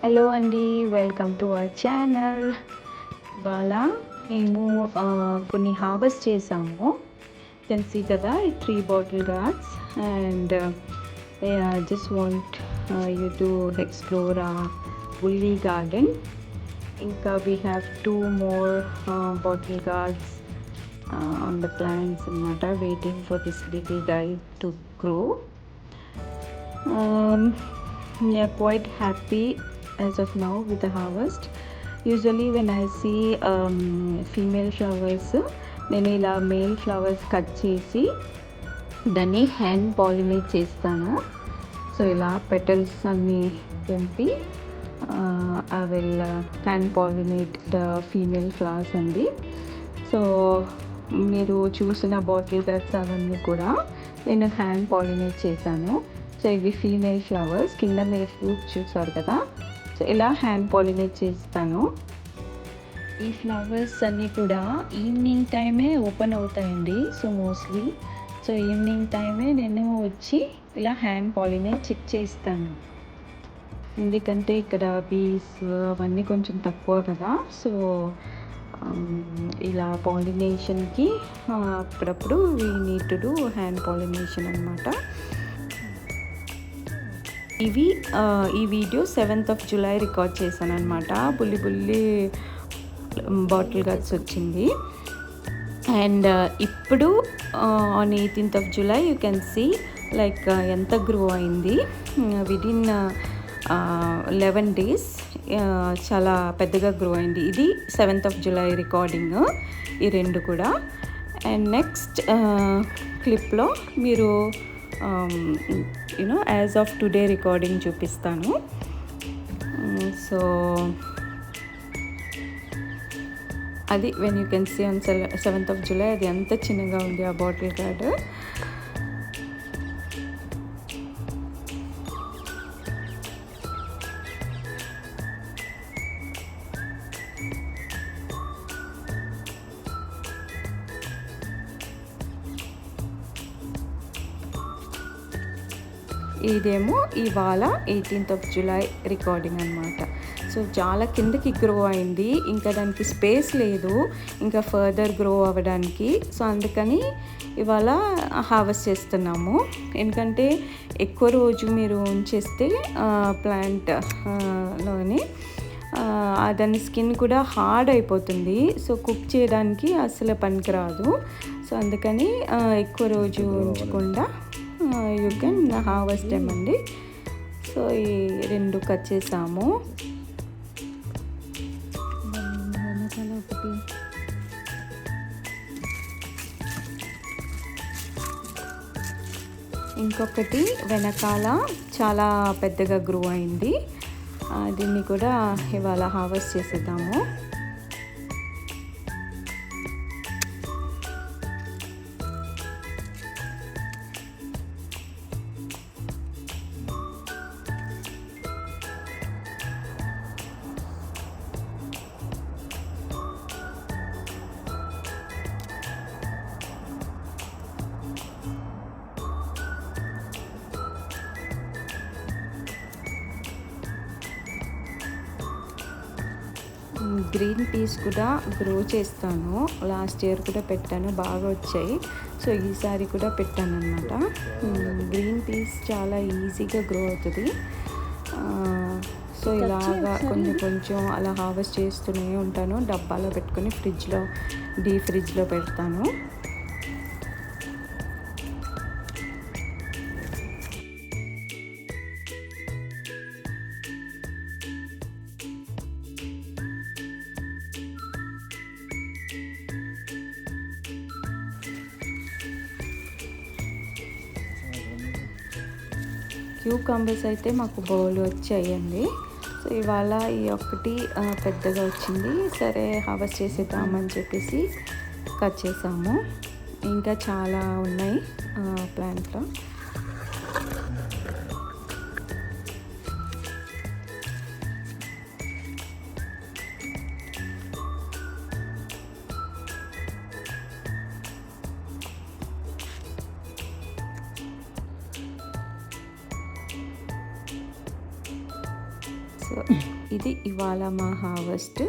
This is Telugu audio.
హలో అండి. Welcome to our channel. ఇవాళ మేము కొన్ని హార్వెస్ట్ చేసాము. కెన్ సీ కదా, ఈ 3 bottle gourds and just want you to explore బుల్లీ గార్డెన్. ఇంకా we have 2 more bottle gourds on the plants అన్నమాట, waiting for this little guy to grow. We are quite happy as of now with the harvest. Usually when I see female flowers, నేను ఇలా మేల్ ఫ్లవర్స్ కట్ చేసి దాన్ని హ్యాండ్ పాలినేట్ చేస్తాను. సో ఇలా పెటల్స్ అన్నీ తెంపి I will hand pollinate the female flowers అండి. సో మీరు చూసిన బాటిల్ గార్డ్స్ అవన్నీ కూడా నేను హ్యాండ్ పాలినేట్ చేశాను. సో ఇవి ఫీమేల్ ఫ్లవర్స్, కింద మీరు ఫ్రూట్ చూసారు కదా. సో ఇలా హ్యాండ్ పాలినేట్ చేస్తాను. ఈ ఫ్లవర్స్ అన్నీ కూడా ఈవినింగ్ టైమే ఓపెన్ అవుతాయండి. సో మోస్ట్లీ ఈవినింగ్ టైమే నేను వచ్చి ఇలా హ్యాండ్ పాలినేట్ చెక్ చేస్తాను. ఎందుకంటే ఇక్కడ బీస్ అవన్నీ కొంచెం తక్కువ కదా. సో ఇలా పాలినేషన్కి అప్పుడప్పుడు we need to do hand pollination అనమాట. ఈ video 7th of July record చేశాను అనమాట. బుల్లి బాటిల్ గార్డ్స్ వచ్చింది. అండ్ ఇప్పుడు on 18th of July you can see like ఎంత గ్రో అయింది. విదిన్ 11 days చాలా పెద్దగా గ్రో అయింది. ఇది 7th of July రికార్డింగ్, ఈ రెండు కూడా. అండ్ నెక్స్ట్ క్లిప్లో మీరు you know as of today recording చూపిస్తాను. సో అది when you can see on 7th of July అది ఎంత చిన్నగా ఉంది ఆ బాటిల్ గార్డ్. ఇదేమో ఇవాళ 18th of July రికార్డింగ్ అనమాట. సో చాలా కిందకి గ్రో అయింది, ఇంకా దానికి స్పేస్ లేదు ఇంకా ఫర్దర్ గ్రో అవ్వడానికి. సో అందుకని ఇవాళ హార్వెస్ట్ చేస్తున్నాము. ఎందుకంటే ఎక్కువ రోజు మీరు ఉంచేస్తే ప్లాంట్లోని దాని స్కిన్ కూడా హార్డ్ అయిపోతుంది. సో కుక్ చేయడానికి అసలు పనికిరాదు. సో అందుకని ఎక్కువ రోజు ఉంచకుండా యూ కెన్ హార్వెస్ట్ అండి. సో ఈ రెండు కట్ చేసాము. ఇంకొకటి వెనకాల చాలా పెద్దగా గ్రో అయింది. దీన్ని కూడా ఇవాళ హార్వెస్ట్ చేసేద్దాము. గ్రీన్ పీస్ కూడా గ్రో చేస్తాను. లాస్ట్ ఇయర్ కూడా పెట్టాను, బాగా వచ్చాయి. సో ఈసారి కూడా పెట్టాను అనమాట. గ్రీన్ పీస్ చాలా ఈజీగా గ్రో అవుతుంది. సో ఇలాగా కొంచెం అలా హార్వెస్ట్ చేస్తూనే ఉంటాను. డబ్బాలో పెట్టుకొని డీప్ ఫ్రిడ్జ్లో పెడతాను. క్యూకంబర్స్ అయితే మాకు బౌల్ వచ్చాయండి. సో ఇవాళ ఈ ఒక్కటి పెద్దగా వచ్చింది. సరే హార్వెస్ట్ చేసేద్దామని చెప్పేసి కట్ చేసాము. ఇంకా చాలా ఉన్నాయి ప్లాంట్లో. ఇది ఇవాళ మా హార్వెస్ట్.